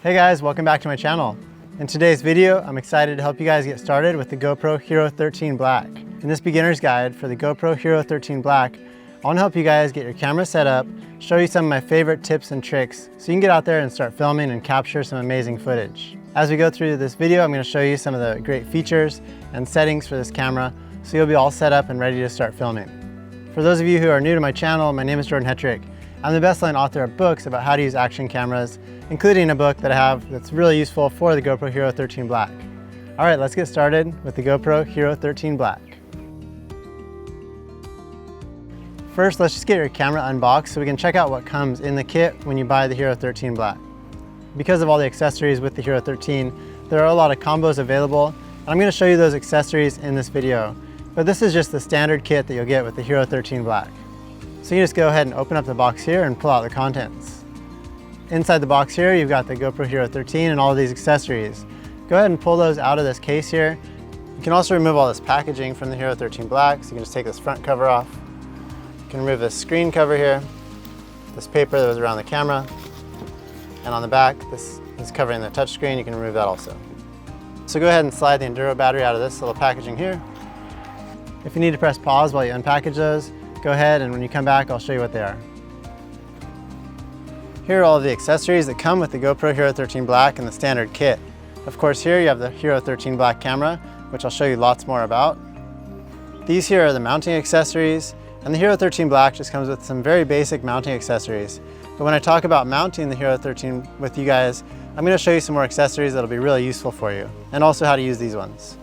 Hey guys, welcome back to my channel. In today's video, I'm excited to help you guys get started with the GoPro HERO13 Black. In this beginner's guide for the GoPro HERO13 Black, I want to help you guys get your camera set up, show you some of my favorite tips and tricks so you can get out there and start filming and capture some amazing footage. As we go through this video, I'm going to show you some of the great features and settings for this camera so you'll be all set up and ready to start filming. For those of you who are new to my channel, my name is Jordan Hetrick. I'm the best-selling author of books about how to use action cameras, including a book that I have that's really useful for the GoPro HERO13 Black. All right, let's get started with the GoPro HERO13 Black. First, let's just get your camera unboxed so we can check out what comes in the kit when you buy the HERO13 Black. Because of all the accessories with the HERO13, there are a lot of combos available, and I'm going to show you those accessories in this video. But this is just the standard kit that you'll get with the HERO13 Black. So you just go ahead and open up the box here and pull out the contents. Inside the box here, you've got the GoPro HERO13 and all of these accessories. Go ahead and pull those out of this case here. You can also remove all this packaging from the HERO13 Black, so you can just take this front cover off. You can remove this screen cover here, this paper that was around the camera, and on the back, this is covering the touch screen. You can remove that also. So go ahead and slide the Enduro battery out of this little packaging here. If you need to press pause while you unpackage those, go ahead, and when you come back, I'll show you what they are. Here are all of the accessories that come with the GoPro HERO13 Black and the standard kit. Of course, here you have the HERO13 Black camera, which I'll show you lots more about. These here are the mounting accessories, and the HERO13 Black just comes with some very basic mounting accessories. But when I talk about mounting the HERO13 with you guys, I'm going to show you some more accessories that'll be really useful for you, and also how to use these ones.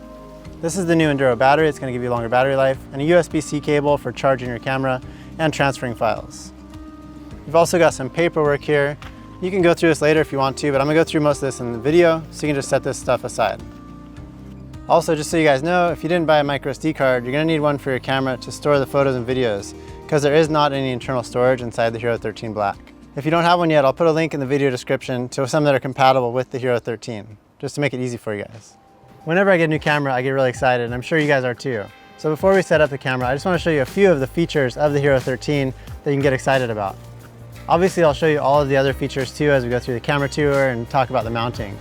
This is the new Enduro battery. It's going to give you longer battery life, and a USB-C cable for charging your camera and transferring files. You've also got some paperwork here. You can go through this later if you want to, but I'm going to go through most of this in the video, so you can just set this stuff aside. Also, just so you guys know, if you didn't buy a microSD card, you're going to need one for your camera to store the photos and videos, because there is not any internal storage inside the HERO13 Black. If you don't have one yet, I'll put a link in the video description to some that are compatible with the HERO13, just to make it easy for you guys. Whenever I get a new camera, I get really excited, and I'm sure you guys are too. So before we set up the camera, I just want to show you a few of the features of the HERO13 that you can get excited about. Obviously, I'll show you all of the other features too as we go through the camera tour and talk about the mounting.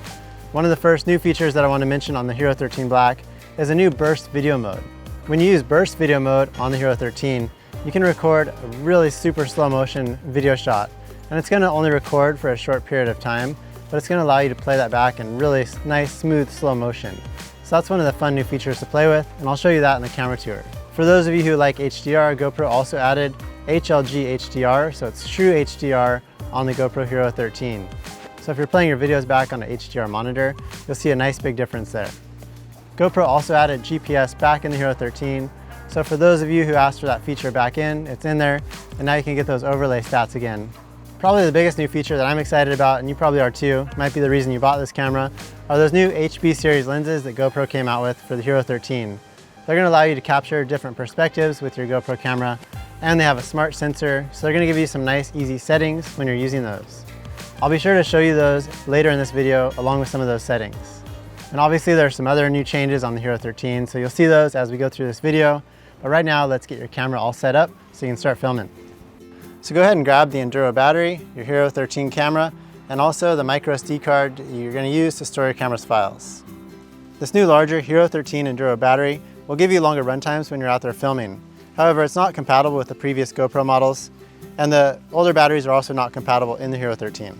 One of the first new features that I want to mention on the HERO13 Black is a new burst video mode. When you use burst video mode on the HERO13, you can record a really super slow motion video shot, and it's going to only record for a short period of time, but it's going to allow you to play that back in really nice, smooth, slow motion. So that's one of the fun new features to play with, and I'll show you that in the camera tour. For those of you who like HDR, GoPro also added HLG HDR, so it's true HDR on the GoPro HERO13. So if you're playing your videos back on an HDR monitor, you'll see a nice big difference there. GoPro also added GPS back in the HERO13, so for those of you who asked for that feature back in, it's in there, and now you can get those overlay stats again. Probably the biggest new feature that I'm excited about, and you probably are too, might be the reason you bought this camera, are those new HB series lenses that GoPro came out with for the HERO13. They're going to allow you to capture different perspectives with your GoPro camera, and they have a smart sensor, so they're going to give you some nice, easy settings when you're using those. I'll be sure to show you those later in this video, along with some of those settings. And obviously there are some other new changes on the HERO13, so you'll see those as we go through this video. But right now, let's get your camera all set up so you can start filming. So go ahead and grab the Enduro battery, your HERO13 camera, and also the microSD card that you're going to use to store your camera's files. This new larger HERO13 Enduro battery will give you longer run times when you're out there filming. However, it's not compatible with the previous GoPro models, and the older batteries are also not compatible in the HERO13.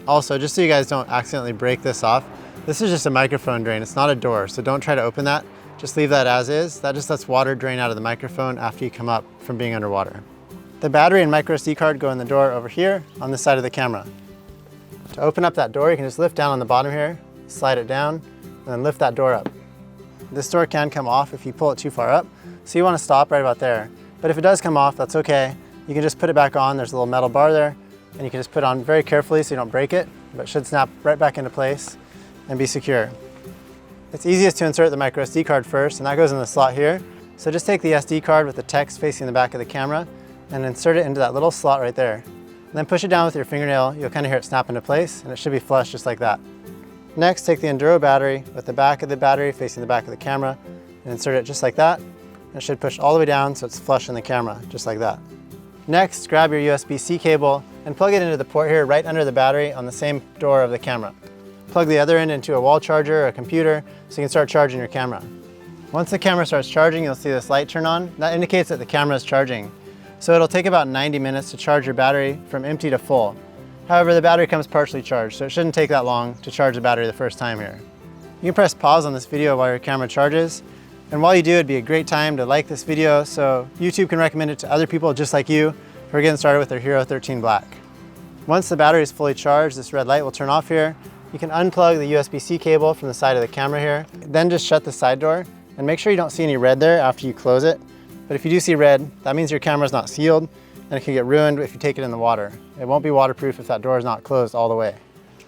Also, just so you guys don't accidentally break this off, this is just a microphone drain. It's not a door, so don't try to open that. Just leave that as is. That just lets water drain out of the microphone after you come up from being underwater. The battery and microSD card go in the door over here on this side of the camera. To open up that door, you can just lift down on the bottom here, slide it down, and then lift that door up. This door can come off if you pull it too far up, so you want to stop right about there. But if it does come off, that's okay. You can just put it back on. There's a little metal bar there, and you can just put it on very carefully so you don't break it, but it should snap right back into place and be secure. It's easiest to insert the microSD card first, and that goes in the slot here. So just take the SD card with the text facing the back of the camera and insert it into that little slot right there. And then push it down with your fingernail. You'll kind of hear it snap into place, and it should be flush just like that. Next, take the Enduro battery with the back of the battery facing the back of the camera and insert it just like that. And it should push all the way down so it's flush in the camera, just like that. Next, grab your USB-C cable and plug it into the port here right under the battery on the same door of the camera. Plug the other end into a wall charger or a computer so you can start charging your camera. Once the camera starts charging, you'll see this light turn on. That indicates that the camera is charging. So it'll take about 90 minutes to charge your battery from empty to full. However, the battery comes partially charged, so it shouldn't take that long to charge the battery the first time here. You can press pause on this video while your camera charges. And while you do, it'd be a great time to like this video so YouTube can recommend it to other people just like you who are getting started with their Hero 13 Black. Once the battery is fully charged, this red light will turn off here. You can unplug the USB-C cable from the side of the camera here. Then just shut the side door and make sure you don't see any red there after you close it. But if you do see red, that means your camera is not sealed and it can get ruined if you take it in the water. It won't be waterproof if that door is not closed all the way.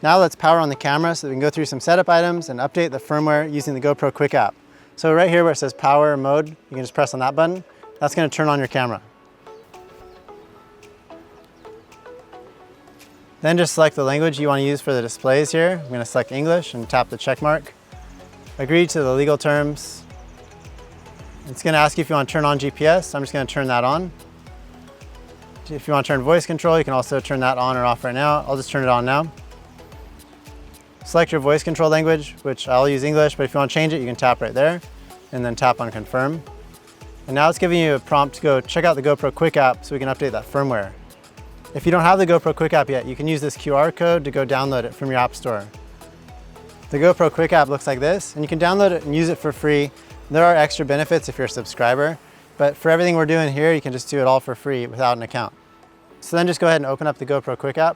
Now let's power on the camera so that we can go through some setup items and update the firmware using the GoPro Quik App. So right here where it says power mode, you can just press on that button. That's going to turn on your camera. Then just select the language you want to use for the displays here. I'm going to select English and tap the check mark. Agree to the legal terms. It's going to ask you if you want to turn on GPS. I'm just going to turn that on. If you want to turn voice control, you can also turn that on or off right now. I'll just turn it on now. Select your voice control language, which I'll use English, but if you want to change it, you can tap right there and then tap on confirm. And now it's giving you a prompt to go check out the GoPro Quik App so we can update that firmware. If you don't have the GoPro Quik App yet, you can use this QR code to go download it from your app store. The GoPro Quik App looks like this, and you can download it and use it for free. There are extra benefits if you're a subscriber, but for everything we're doing here, you can just do it all for free without an account. So then just go ahead and open up the GoPro Quik App.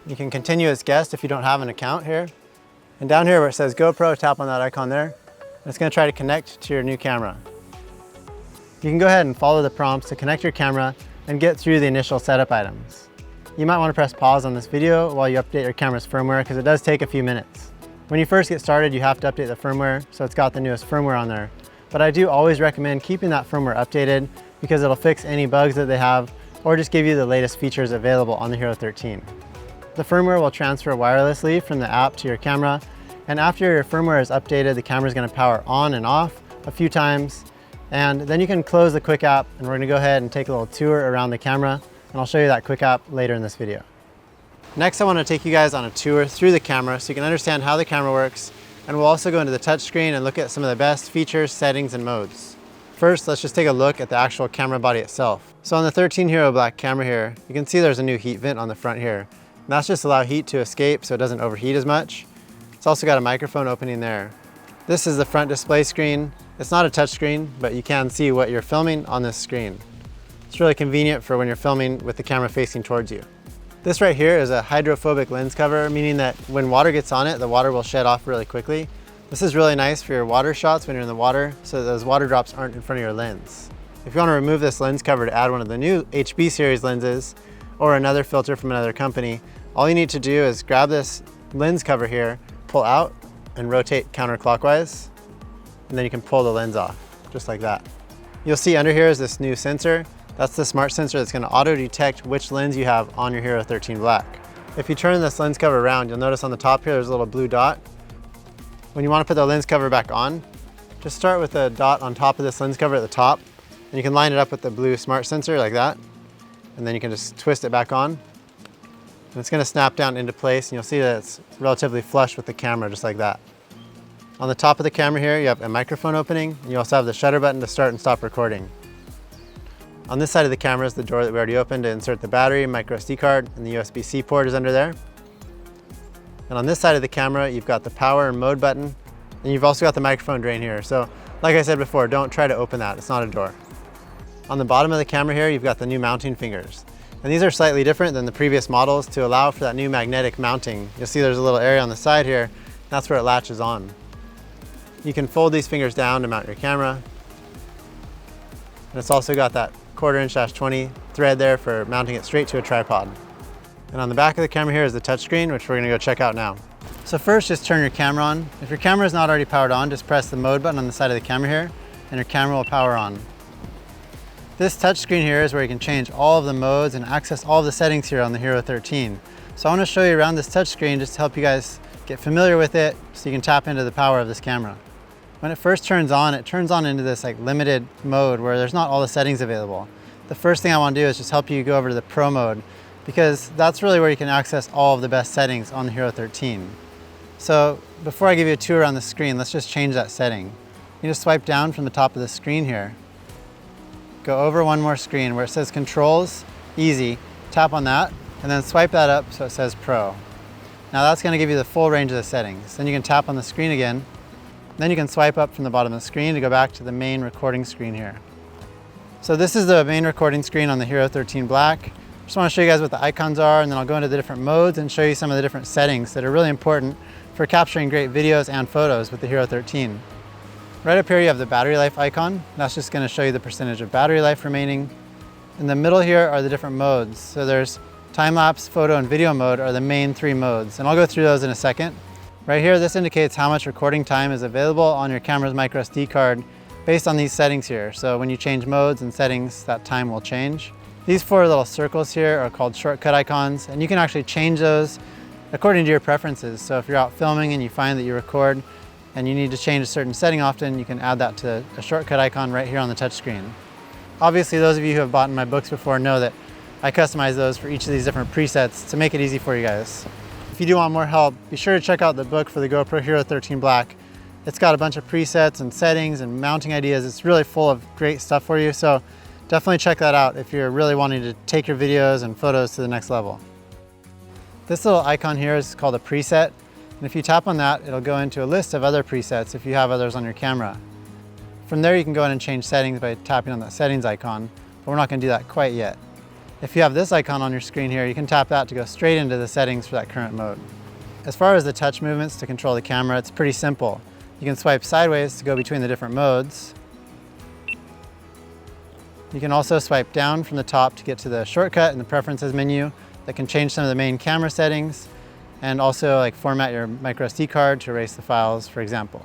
You can continue as guest if you don't have an account here. And down here where it says GoPro, tap on that icon there. And it's going to try to connect to your new camera. You can go ahead and follow the prompts to connect your camera and get through the initial setup items. You might want to press pause on this video while you update your camera's firmware because it does take a few minutes. When you first get started, you have to update the firmware, so it's got the newest firmware on there. But I do always recommend keeping that firmware updated because it'll fix any bugs that they have or just give you the latest features available on the Hero 13. The firmware will transfer wirelessly from the app to your camera, and after your firmware is updated, the camera is going to power on and off a few times, and then you can close the Quik App, and we're going to go ahead and take a little tour around the camera, and I'll show you that Quik App later in this video. Next, I want to take you guys on a tour through the camera so you can understand how the camera works, and we'll also go into the touchscreen and look at some of the best features, settings, and modes. First, let's just take a look at the actual camera body itself. So on the 13 Hero Black camera here, you can see there's a new heat vent on the front here. And that's just to allow heat to escape so it doesn't overheat as much. It's also got a microphone opening there. This is the front display screen. It's not a touch screen, but you can see what you're filming on this screen. It's really convenient for when you're filming with the camera facing towards you. This right here is a hydrophobic lens cover, meaning that when water gets on it, the water will shed off really quickly. This is really nice for your water shots when you're in the water, so that those water drops aren't in front of your lens. If you want to remove this lens cover to add one of the new HB series lenses or another filter from another company, all you need to do is grab this lens cover here, pull out and rotate counterclockwise, and then you can pull the lens off, just like that. You'll see under here is this new sensor. That's the smart sensor that's going to auto-detect which lens you have on your Hero 13 Black. If you turn this lens cover around, you'll notice on the top here there's a little blue dot. When you want to put the lens cover back on, just start with the dot on top of this lens cover at the top, and you can line it up with the blue smart sensor like that, and then you can just twist it back on. And it's going to snap down into place, and you'll see that it's relatively flush with the camera, just like that. On the top of the camera here, you have a microphone opening, and you also have the shutter button to start and stop recording. On this side of the camera is the door that we already opened to insert the battery, microSD card, and the USB-C port is under there. And on this side of the camera, you've got the power and mode button, and you've also got the microphone drain here. So, like I said before, don't try to open that, it's not a door. On the bottom of the camera here, you've got the new mounting fingers. And these are slightly different than the previous models to allow for that new magnetic mounting. You'll see there's a little area on the side here, that's where it latches on. You can fold these fingers down to mount your camera. And it's also got that 1/4" /20 thread there for mounting it straight to a tripod. And on the back of the camera here is the touchscreen, which we're going to go check out now. So first, just turn your camera on. If your camera is not already powered on, just press the mode button on the side of the camera here, and your camera will power on. This touchscreen here is where you can change all of the modes and access all of the settings here on the Hero 13. So I want to show you around this touchscreen just to help you guys get familiar with it so you can tap into the power of this camera. When it first turns on, it turns on into this like limited mode where there's not all the settings available. The first thing I want to do is just help you go over to the Pro mode, because that's really where you can access all of the best settings on the Hero 13. So before I give you a tour on the screen, let's just change that setting. You just swipe down from the top of the screen here. Go over one more screen where it says Controls, Easy. Tap on that and then swipe that up so it says Pro. Now that's going to give you the full range of the settings. Then you can tap on the screen again. Then you can swipe up from the bottom of the screen to go back to the main recording screen here. So this is the main recording screen on the Hero 13 Black. Just want to show you guys what the icons are, and then I'll go into the different modes and show you some of the different settings that are really important for capturing great videos and photos with the Hero 13. Right up here you have the battery life icon. That's just going to show you the percentage of battery life remaining. In the middle here are the different modes. So there's time-lapse, photo, and video mode are the main three modes, and I'll go through those in a second. Right here, this indicates how much recording time is available on your camera's microSD card based on these settings here. So when you change modes and settings, that time will change. These four little circles here are called shortcut icons, and you can actually change those according to your preferences. So if you're out filming and you find that you record and you need to change a certain setting often, you can add that to a shortcut icon right here on the touchscreen. Obviously, those of you who have bought my books before know that I customize those for each of these different presets to make it easy for you guys. If you do want more help, be sure to check out the book for the GoPro Hero 13 Black. It's got a bunch of presets and settings and mounting ideas. It's really full of great stuff for you. So definitely check that out if you're really wanting to take your videos and photos to the next level. This little icon here is called a preset. And if you tap on that, it'll go into a list of other presets if you have others on your camera. From there, you can go in and change settings by tapping on that settings icon, but we're not going to do that quite yet. If you have this icon on your screen here, you can tap that to go straight into the settings for that current mode. As far as the touch movements to control the camera, it's pretty simple. You can swipe sideways to go between the different modes. You can also swipe down from the top to get to the shortcut and the preferences menu that can change some of the main camera settings, and also like format your microSD card to erase the files, for example.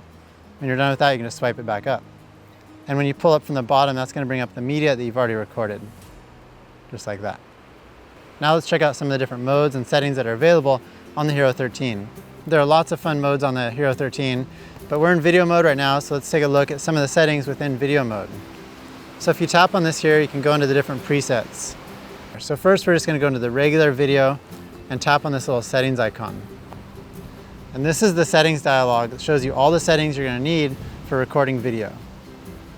When you're done with that, you can just swipe it back up. And when you pull up from the bottom, that's going to bring up the media that you've already recorded, just like that. Now let's check out some of the different modes and settings that are available on the Hero 13. There are lots of fun modes on the Hero 13, but we're in video mode right now, so let's take a look at some of the settings within video mode. So if you tap on this here, you can go into the different presets. So first we're just going to go into the regular video and tap on this little settings icon. And this is the settings dialog that shows you all the settings you're going to need for recording video.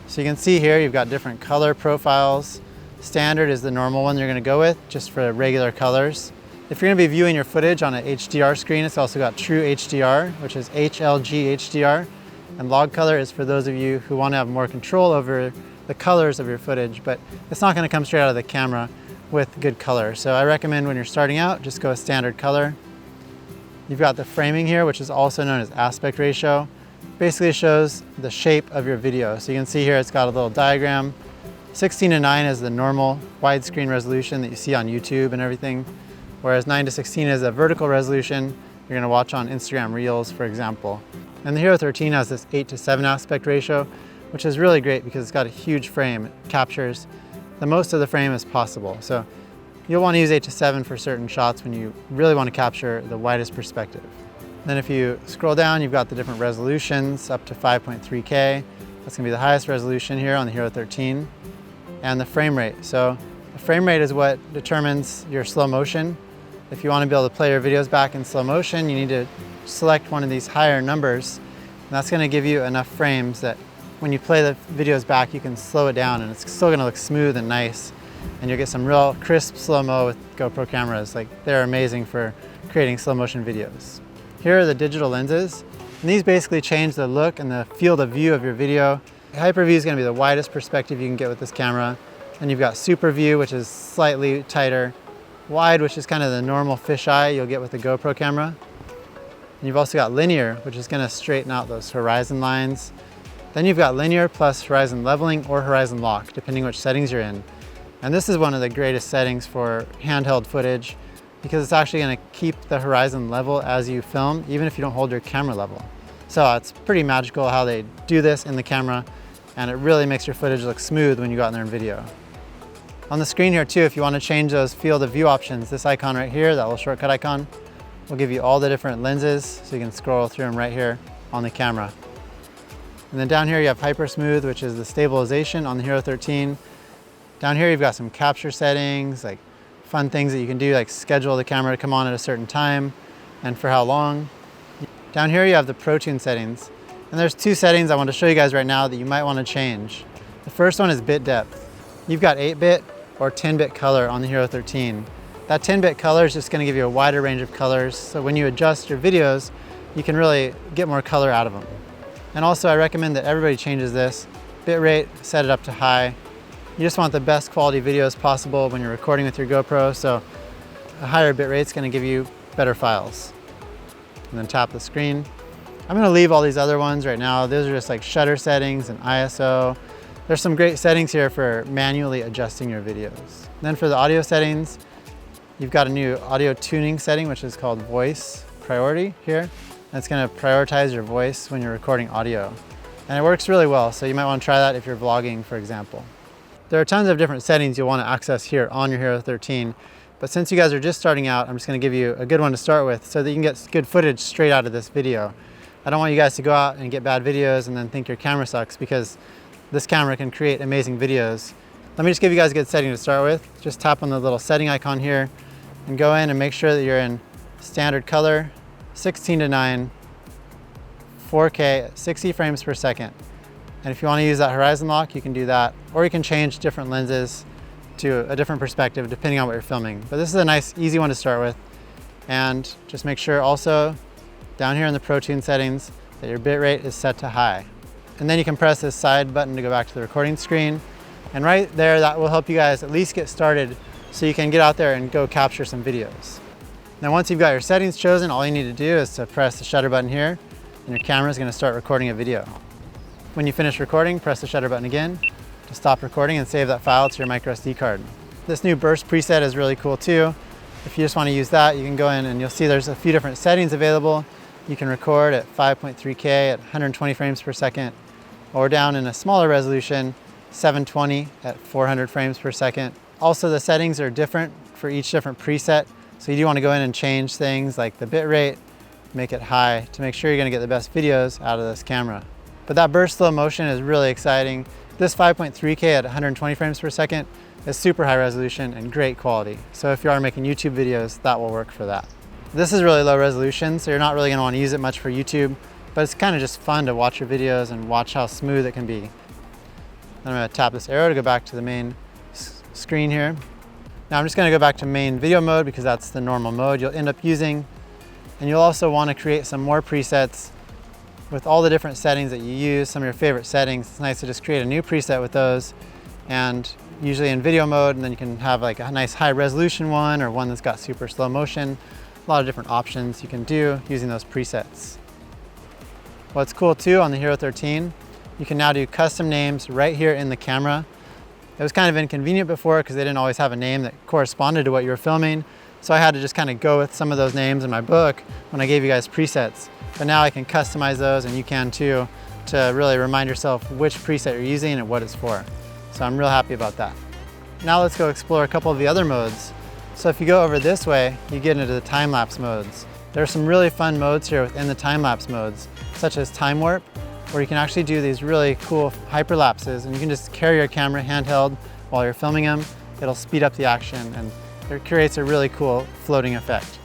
So you can see here you've got different color profiles. Standard is the normal one you're going to go with, just for regular colors. If you're going to be viewing your footage on an HDR screen, it's also got True HDR, which is HLG HDR. And log color is for those of you who want to have more control over the colors of your footage, but it's not going to come straight out of the camera with good color. So I recommend when you're starting out, just go with standard color. You've got the framing here, which is also known as aspect ratio. Basically shows the shape of your video. So you can see here it's got a little diagram. 16:9 is the normal widescreen resolution that you see on YouTube and everything, whereas 9:16 is a vertical resolution you're going to watch on Instagram Reels, for example. And the Hero 13 has this 8:7 aspect ratio, which is really great because it's got a huge frame. It captures the most of the frame as possible. So you'll want to use 8:7 for certain shots when you really want to capture the widest perspective. Then if you scroll down, you've got the different resolutions up to 5.3K. That's going to be the highest resolution here on the Hero 13. And the frame rate. So the frame rate is what determines your slow motion. If you want to be able to play your videos back in slow motion, you need to select one of these higher numbers. And that's going to give you enough frames that when you play the videos back, you can slow it down and it's still going to look smooth and nice. And you'll get some real crisp slow-mo with GoPro cameras. Like, they're amazing for creating slow motion videos. Here are the digital lenses. And these basically change the look and the field of view of your video. Hyper view is going to be the widest perspective you can get with this camera. And you've got super view, which is slightly tighter. Wide, which is kind of the normal fisheye you'll get with the GoPro camera. And you've also got linear, which is going to straighten out those horizon lines. Then you've got linear plus horizon leveling or horizon lock, depending which settings you're in. And this is one of the greatest settings for handheld footage because it's actually going to keep the horizon level as you film, even if you don't hold your camera level. So it's pretty magical how they do this in the camera, and it really makes your footage look smooth when you go out there in video. On the screen here too, if you want to change those field of view options, this icon right here, that little shortcut icon, will give you all the different lenses, so you can scroll through them right here on the camera. And then down here you have Hyper Smooth, which is the stabilization on the HERO13. Down here you've got some capture settings, like fun things that you can do, like schedule the camera to come on at a certain time and for how long. Down here you have the Pro Tune settings. And there's two settings I want to show you guys right now that you might want to change. The first one is bit depth. You've got 8-bit or 10-bit color on the HERO13. That 10-bit color is just going to give you a wider range of colors, so when you adjust your videos, you can really get more color out of them. And also I recommend that everybody changes this. Bitrate, set it up to high. You just want the best quality videos possible when you're recording with your GoPro, so a higher bitrate is going to give you better files. And then tap the screen. I'm going to leave all these other ones right now. Those are just like shutter settings and ISO. There's some great settings here for manually adjusting your videos. And then for the audio settings, you've got a new audio tuning setting, which is called voice priority here. And it's going to prioritize your voice when you're recording audio. And it works really well, so you might want to try that if you're vlogging, for example. There are tons of different settings you'll want to access here on your HERO13, but since you guys are just starting out, I'm just going to give you a good one to start with so that you can get good footage straight out of this video. I don't want you guys to go out and get bad videos and then think your camera sucks, because this camera can create amazing videos. Let me just give you guys a good setting to start with. Just tap on the little setting icon here and go in and make sure that you're in standard color, 16:9, 4K, 60 frames per second. And if you want to use that horizon lock, you can do that, or you can change different lenses to a different perspective depending on what you're filming. But this is a nice, easy one to start with. And just make sure also down here in the Pro Tune settings that your bitrate is set to high. And then you can press this side button to go back to the recording screen. And right there, that will help you guys at least get started so you can get out there and go capture some videos. Now once you've got your settings chosen, all you need to do is to press the shutter button here, and your camera is going to start recording a video. When you finish recording, press the shutter button again to stop recording and save that file to your microSD card. This new burst preset is really cool too. If you just want to use that, you can go in and you'll see there's a few different settings available. You can record at 5.3K at 120 frames per second, or down in a smaller resolution, 720 at 400 frames per second. Also, the settings are different for each different preset, so you do want to go in and change things like the bitrate, make it high to make sure you're going to get the best videos out of this camera. But that burst slow motion is really exciting. This 5.3K at 120 frames per second is super high resolution and great quality. So if you are making YouTube videos, that will work for that. This is really low resolution, so you're not really going to want to use it much for YouTube, but it's kind of just fun to watch your videos and watch how smooth it can be. Then I'm going to tap this arrow to go back to the main screen here. Now I'm just going to go back to main video mode because that's the normal mode you'll end up using. And you'll also want to create some more presets with all the different settings that you use, some of your favorite settings. It's nice to just create a new preset with those, and usually in video mode, and then you can have like a nice high resolution one or one that's got super slow motion. A lot of different options you can do using those presets. What's cool too on the HERO13, you can now do custom names right here in the camera. It was kind of inconvenient before because they didn't always have a name that corresponded to what you were filming. So I had to just kind of go with some of those names in my book when I gave you guys presets. But now I can customize those, and you can too, to really remind yourself which preset you're using and what it's for. So I'm real happy about that. Now let's go explore a couple of the other modes. So if you go over this way, you get into the time-lapse modes. There are some really fun modes here within the time-lapse modes, such as time warp, where you can actually do these really cool hyperlapses, and you can just carry your camera handheld while you're filming them. It'll speed up the action, and it creates a really cool floating effect.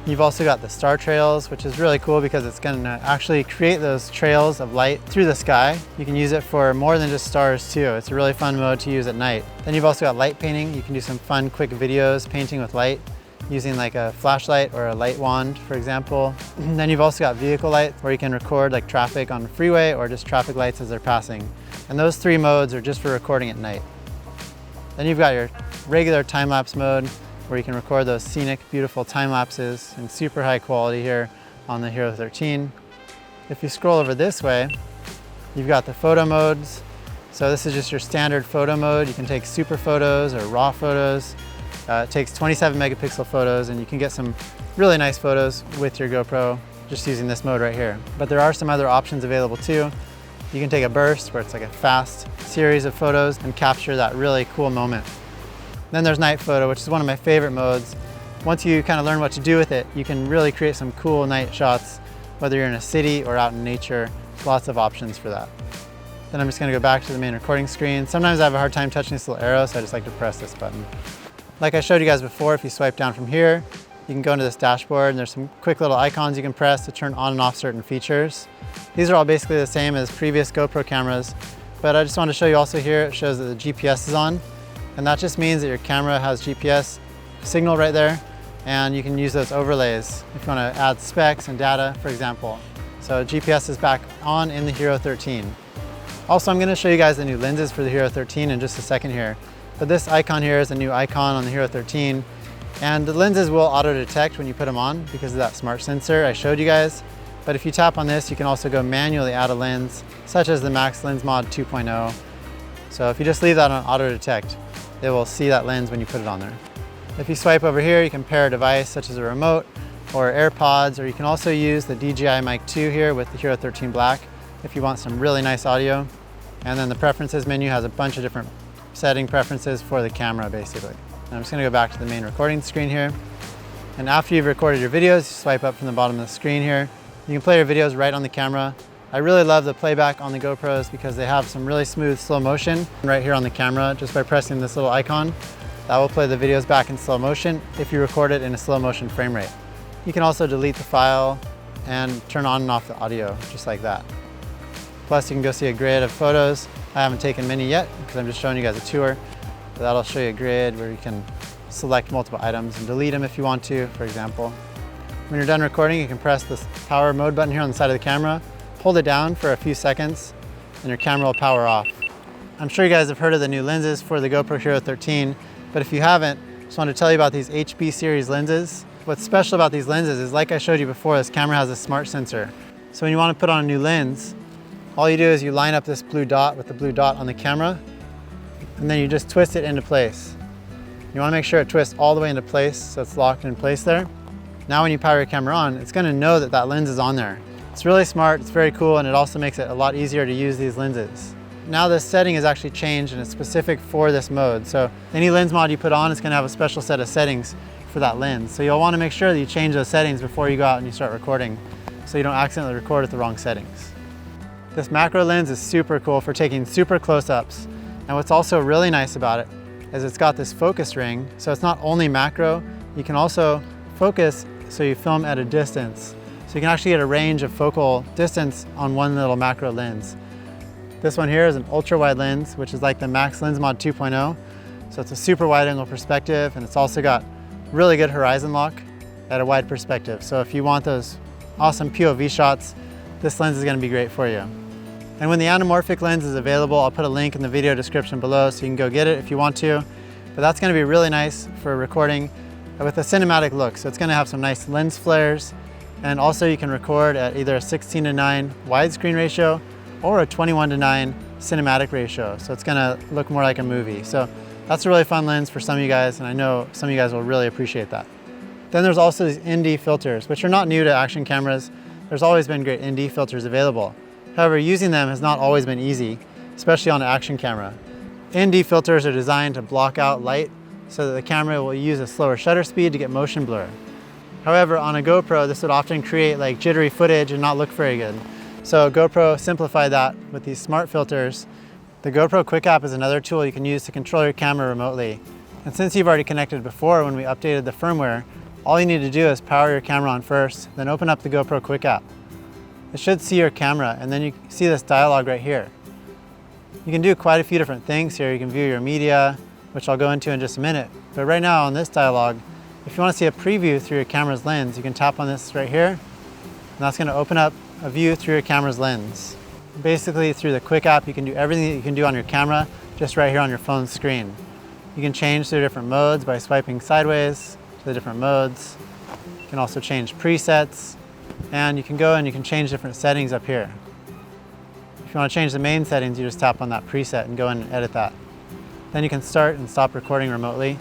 You've also got the star trails, which is really cool because it's going to actually create those trails of light through the sky. You can use it for more than just stars too. It's a really fun mode to use at night. Then you've also got light painting. You can do some fun, quick videos painting with light using like a flashlight or a light wand, for example. And then you've also got vehicle light, where you can record like traffic on the freeway or just traffic lights as they're passing. And those three modes are just for recording at night. Then you've got your regular time-lapse mode, where you can record those scenic, beautiful time lapses in super high quality here on the HERO13. If you scroll over this way, you've got the photo modes. So this is just your standard photo mode. You can take super photos or raw photos. It takes 27 megapixel photos, and you can get some really nice photos with your GoPro just using this mode right here. But there are some other options available too. You can take a burst, where it's like a fast series of photos, and capture that really cool moment. Then there's night photo, which is one of my favorite modes. Once you kind of learn what to do with it, you can really create some cool night shots, whether you're in a city or out in nature. lots of options for that. Then I'm just gonna go back to the main recording screen. Sometimes I have a hard time touching this little arrow, so I just like to press this button. Like I showed you guys before, if you swipe down from here, you can go into this dashboard and there's some quick little icons you can press to turn on and off certain features. These are all basically the same as previous GoPro cameras, but I just want to show you also here, it shows that the GPS is on, and that just means that your camera has GPS signal right there, and you can use those overlays if you want to add specs and data, for example. So GPS is back on in the HERO13. Also, I'm going to show you guys the new lenses for the HERO13 in just a second here. But this icon here is a new icon on the HERO13, and the lenses will auto-detect when you put them on because of that smart sensor I showed you guys. But if you tap on this, you can also go manually add a lens, such as the Max Lens Mod 2.0. So if you just leave that on auto-detect, it will see that lens when you put it on there. If you swipe over here, you can pair a device such as a remote or AirPods, or you can also use the DJI Mic 2 here with the HERO13 Black if you want some really nice audio. And then the preferences menu has a bunch of different setting preferences for the camera, basically. And I'm just gonna go back to the main recording screen here. And after you've recorded your videos, you swipe up from the bottom of the screen here. You can play your videos right on the camera. I really love the playback on the GoPros because they have some really smooth slow motion right here on the camera. Just by pressing this little icon, that will play the videos back in slow motion if you record it in a slow motion frame rate. You can also delete the file and turn on and off the audio, just like that. Plus you can go see a grid of photos. I haven't taken many yet because I'm just showing you guys a tour. But that'll show you a grid where you can select multiple items and delete them if you want to, for example. When you're done recording, you can press this power mode button here on the side of the camera, hold it down for a few seconds, and your camera will power off. I'm sure you guys have heard of the new lenses for the GoPro HERO13, but if you haven't, I just want to tell you about these HB series lenses. What's special about these lenses is, like I showed you before, this camera has a smart sensor. So when you want to put on a new lens, all you do is you line up this blue dot with the blue dot on the camera, and then you just twist it into place. You want to make sure it twists all the way into place so it's locked in place there. Now when you power your camera on, it's going to know that that lens is on there. It's really smart, it's very cool, and it also makes it a lot easier to use these lenses. Now this setting is actually changed and it's specific for this mode. So any lens mod you put on is going to have a special set of settings for that lens. So you'll want to make sure that you change those settings before you go out and you start recording so you don't accidentally record at the wrong settings. This macro lens is super cool for taking super close-ups. And what's also really nice about it is it's got this focus ring. So it's not only macro, you can also focus so you film at a distance. So you can actually get a range of focal distance on one little macro lens. This one here is an ultra wide lens, which is like the Max Lens Mod 2.0. So it's a super wide angle perspective, and it's also got really good horizon lock at a wide perspective. So if you want those awesome POV shots, this lens is going to be great for you. And when the anamorphic lens is available, I'll put a link in the video description below so you can go get it if you want to. But that's going to be really nice for recording with a cinematic look. So it's going to have some nice lens flares, and also you can record at either a 16:9 widescreen ratio or a 21:9 cinematic ratio. So it's going to look more like a movie. So that's a really fun lens for some of you guys, and I know some of you guys will really appreciate that. Then there's also these ND filters, which are not new to action cameras. There's always been great ND filters available. However, using them has not always been easy, especially on an action camera. ND filters are designed to block out light so that the camera will use a slower shutter speed to get motion blur. However, on a GoPro, this would often create like jittery footage and not look very good. So GoPro simplified that with these smart filters. The GoPro Quik App is another tool you can use to control your camera remotely. And since you've already connected before when we updated the firmware, all you need to do is power your camera on first, then open up the GoPro Quik App. It should see your camera, and then you see this dialog right here. You can do quite a few different things here. You can view your media, which I'll go into in just a minute. But right now on this dialog, if you want to see a preview through your camera's lens, you can tap on this right here, and that's going to open up a view through your camera's lens. Basically, through the Quik App, you can do everything that you can do on your camera just right here on your phone's screen. You can change through different modes by swiping sideways to the different modes. You can also change presets, and you can go and you can change different settings up here. If you want to change the main settings, you just tap on that preset and go in and edit that. Then you can start and stop recording remotely.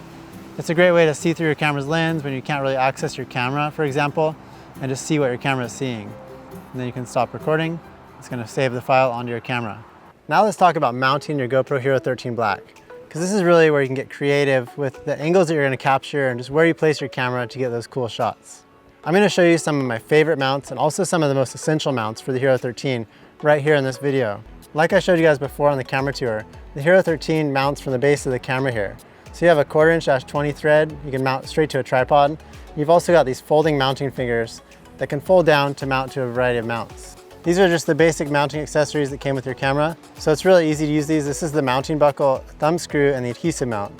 It's a great way to see through your camera's lens when you can't really access your camera, for example, and just see what your camera is seeing. And then you can stop recording. It's going to save the file onto your camera. Now let's talk about mounting your GoPro HERO13 Black, because this is really where you can get creative with the angles that you're going to capture and just where you place your camera to get those cool shots. I'm going to show you some of my favorite mounts and also some of the most essential mounts for the HERO13 right here in this video. Like I showed you guys before on the camera tour, the HERO13 mounts from the base of the camera here. So you have a 1/4" 20 thread, you can mount straight to a tripod. You've also got these folding mounting fingers that can fold down to mount to a variety of mounts. These are just the basic mounting accessories that came with your camera. So it's really easy to use these. This is the mounting buckle, thumb screw, and the adhesive mount.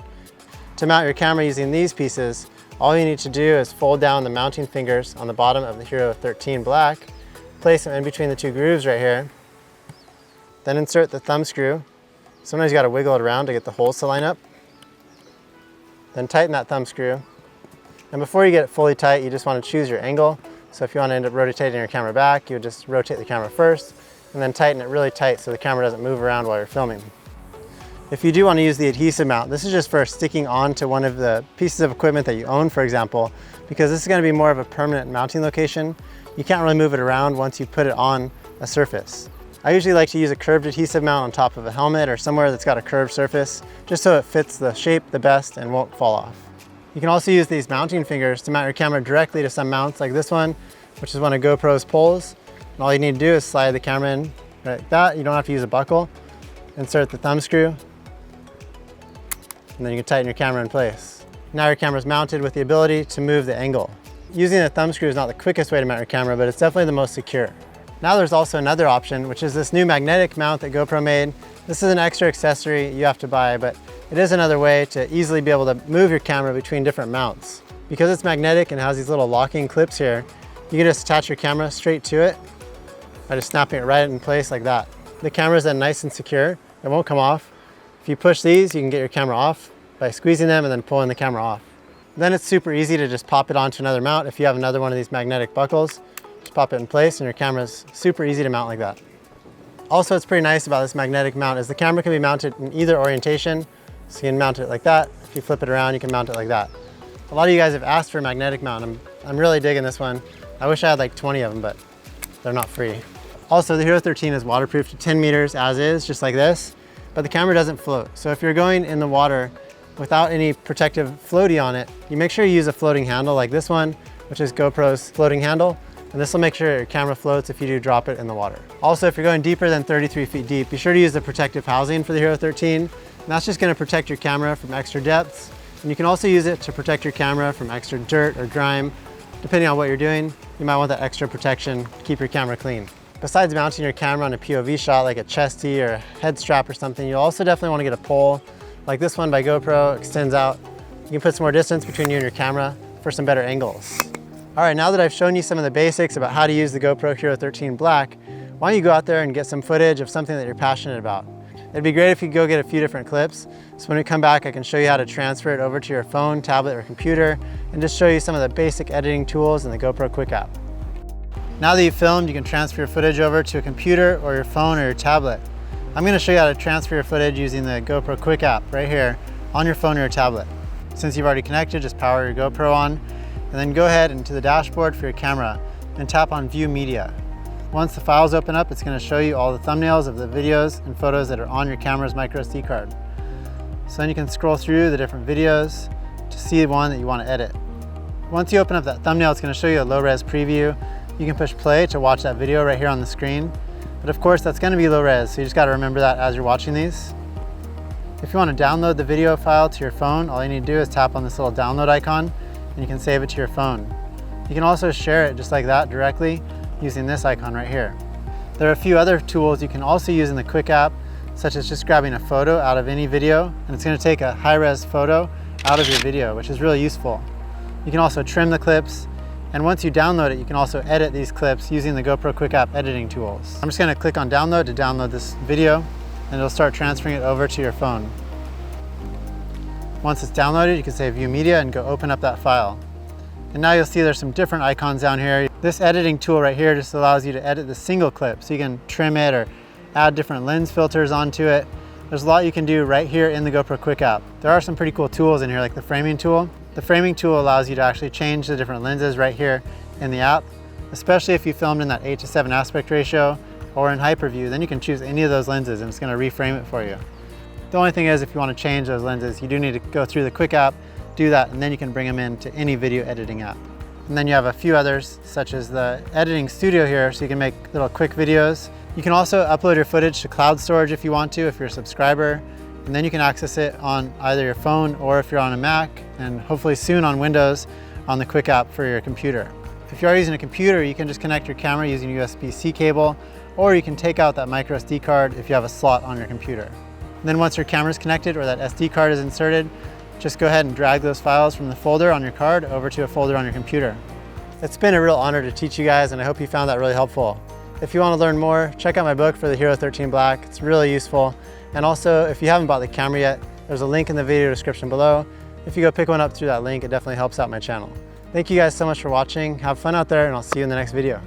To mount your camera using these pieces, all you need to do is fold down the mounting fingers on the bottom of the HERO13 Black, place them in between the two grooves right here, then insert the thumb screw. Sometimes you gotta wiggle it around to get the holes to line up. Then tighten that thumb screw. And before you get it fully tight, you just wanna choose your angle. So if you wanna end up rotating your camera back, you would just rotate the camera first and then tighten it really tight so the camera doesn't move around while you're filming. If you do wanna use the adhesive mount, this is just for sticking onto one of the pieces of equipment that you own, for example, because this is gonna be more of a permanent mounting location. You can't really move it around once you put it on a surface. I usually like to use a curved adhesive mount on top of a helmet or somewhere that's got a curved surface, just so it fits the shape the best and won't fall off. You can also use these mounting fingers to mount your camera directly to some mounts like this one, which is one of GoPro's poles. And all you need to do is slide the camera in like that. You don't have to use a buckle. Insert the thumb screw, and then you can tighten your camera in place. Now your camera's mounted with the ability to move the angle. Using the thumb screw is not the quickest way to mount your camera, but it's definitely the most secure. Now there's also another option, which is this new magnetic mount that GoPro made. This is an extra accessory you have to buy, but it is another way to easily be able to move your camera between different mounts. Because it's magnetic and has these little locking clips here, you can just attach your camera straight to it by just snapping it right in place like that. The camera is then nice and secure. It won't come off. If you push these, you can get your camera off by squeezing them and then pulling the camera off. Then it's super easy to just pop it onto another mount. If you have another one of these magnetic buckles, just pop it in place and your camera's super easy to mount like that. Also, what's pretty nice about this magnetic mount is the camera can be mounted in either orientation. So you can mount it like that. If you flip it around, you can mount it like that. A lot of you guys have asked for a magnetic mount. I'm really digging this one. I wish I had like 20 of them, but they're not free. Also, the HERO13 is waterproof to 10 meters as is, just like this, but the camera doesn't float. So if you're going in the water without any protective floaty on it, you make sure you use a floating handle like this one, which is GoPro's floating handle. And this will make sure your camera floats if you do drop it in the water. Also, if you're going deeper than 33 feet deep, be sure to use the protective housing for the HERO13. And that's just gonna protect your camera from extra depths. And you can also use it to protect your camera from extra dirt or grime. Depending on what you're doing, you might want that extra protection to keep your camera clean. Besides mounting your camera on a POV shot like a chesty or a head strap or something, you'll also definitely wanna get a pole like this one by GoPro, extends out. You can put some more distance between you and your camera for some better angles. All right, now that I've shown you some of the basics about how to use the GoPro HERO13 Black, why don't you go out there and get some footage of something that you're passionate about. It'd be great if you could go get a few different clips. So when we come back, I can show you how to transfer it over to your phone, tablet, or computer, and just show you some of the basic editing tools in the GoPro Quik App. Now that you've filmed, you can transfer your footage over to a computer or your phone or your tablet. I'm gonna show you how to transfer your footage using the GoPro Quik App right here on your phone or your tablet. Since you've already connected, just power your GoPro on, and then go ahead into the dashboard for your camera and tap on View Media. Once the files open up, it's gonna show you all the thumbnails of the videos and photos that are on your camera's microSD card. So then you can scroll through the different videos to see the one that you wanna edit. Once you open up that thumbnail, it's gonna show you a low-res preview. You can push play to watch that video right here on the screen. But of course, that's gonna be low-res, so you just gotta remember that as you're watching these. If you wanna download the video file to your phone, all you need to do is tap on this little download icon, and you can save it to your phone. You can also share it just like that directly using this icon right here. There are a few other tools you can also use in the Quik App, such as just grabbing a photo out of any video, and it's gonna take a high-res photo out of your video, which is really useful. You can also trim the clips, and once you download it, you can also edit these clips using the GoPro Quik App editing tools. I'm just gonna click on download to download this video, and it'll start transferring it over to your phone. Once it's downloaded, you can say View Media and go open up that file. And now you'll see there's some different icons down here. This editing tool right here just allows you to edit the single clip, so you can trim it or add different lens filters onto it. There's a lot you can do right here in the GoPro Quik App. There are some pretty cool tools in here, like the framing tool. The framing tool allows you to actually change the different lenses right here in the app, especially if you filmed in that 8:7 aspect ratio or in hyperview, then you can choose any of those lenses and it's gonna reframe it for you. The only thing is, if you want to change those lenses, you do need to go through the Quik App, do that, and then you can bring them into any video editing app. And then you have a few others, such as the editing studio here, so you can make little quick videos You can also upload your footage to cloud storage if you want to, if you're a subscriber, and then you can access it on either your phone or if you're on a Mac, and hopefully soon on Windows on the Quik app for your computer. If you are using a computer, you can just connect your camera using a USB-C cable, or you can take out that microSD card if you have a slot on your computer. And then once your camera is connected or that SD card is inserted, just go ahead and drag those files from the folder on your card over to a folder on your computer. It's been a real honor to teach you guys, and I hope you found that really helpful. If you want to learn more, check out my book for the HERO13 Black. It's really useful. And also, if you haven't bought the camera yet, there's a link in the video description below. If you go pick one up through that link, it definitely helps out my channel. Thank you guys so much for watching. Have fun out there, and I'll see you in the next video.